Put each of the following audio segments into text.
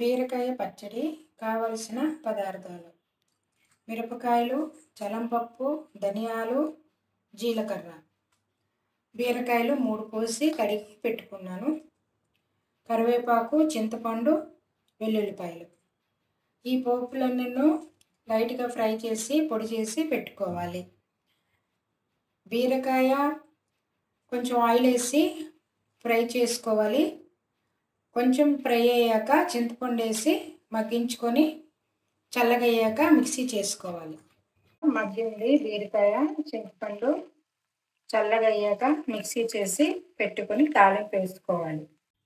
బీరకాయ పచ్చడి కావలసిన పదార్థాలు: మిరపకాయలు, చలంపప్పు, ధనియాలు, జీలకర్ర. బీరకాయలు 3 కోసి కడిగి పెట్టుకున్నాను. కరివేపాకు, చింతపండు, వెల్లుల్లిపాయలు. ఈ పోపులన్నీ లైట్గా ఫ్రై చేసి పొడి చేసి పెట్టుకోవాలి. బీరకాయ కొంచెం ఆయిల్ వేసి ఫ్రై చేసుకోవాలి. కొంచెం ఫ్రై అయ్యాక చింతపండు వేసి మగ్గించుకొని చల్లగయ్యాక మిక్సీ చేసుకోవాలి. మగ్గింది బీరకాయ, చింతపండు చల్లగయ్యాక మిక్సీ చేసి పెట్టుకొని తాలింపు వేసుకోవాలి.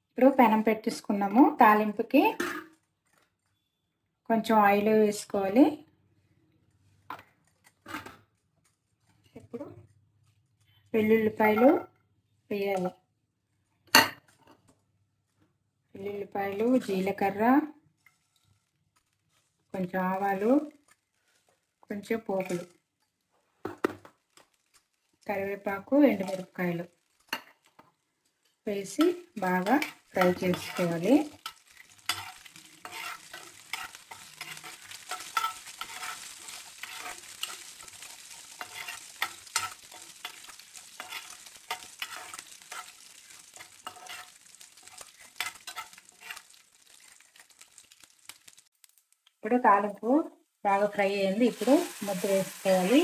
ఇప్పుడు పెనం పెట్టేసుకున్నాము. తాలింపుకి కొంచెం ఆయిల్ వేసుకోవాలి. ఇప్పుడు వెల్లుల్లిపాయలు వేయాలి. వెల్లుల్లిపాయలు, జీలకర్ర, కొంచెం ఆవాలు, కొంచెం పోపులు, కరివేపాకు, ఎండుమిరపకాయలు వేసి బాగా ఫ్రై చేసుకోవాలి. ఇప్పుడు తాలింపు బాగా ఫ్రై అయింది. ఇప్పుడు ముద్ద వేసుకోవాలి.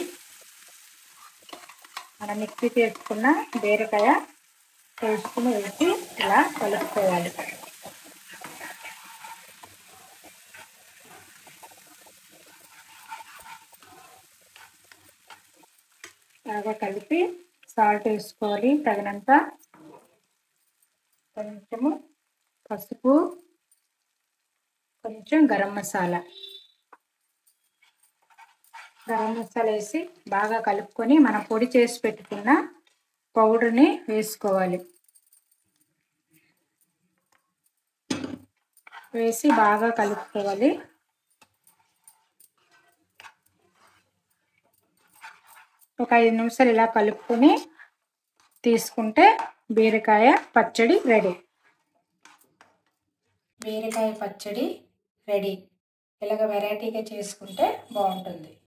మనం మిక్సీ చేసుకున్న బీరకాయ వేసుకుని వేసి ఇలా కలుపుకోవాలి. బాగా కలిపి సాల్ట్ వేసుకోవాలి తగినంత. కొంచెము పసుపు, కొంచెం గరం మసాలా వేసి బాగా కలుపుకొని మనం పొడి చేసి పెట్టుకున్న పౌడర్ని వేసుకోవాలి. వేసి బాగా కలుపుకోవాలి. ఒక 5 నిమిషాలు ఇలా కలుపుకొని తీసుకుంటే బీరకాయ పచ్చడి రెడీ. బీరకాయ పచ్చడి రెడీ. ఇలాగ వెరైటీగా చేసుకుంటే బాగుంటుంది.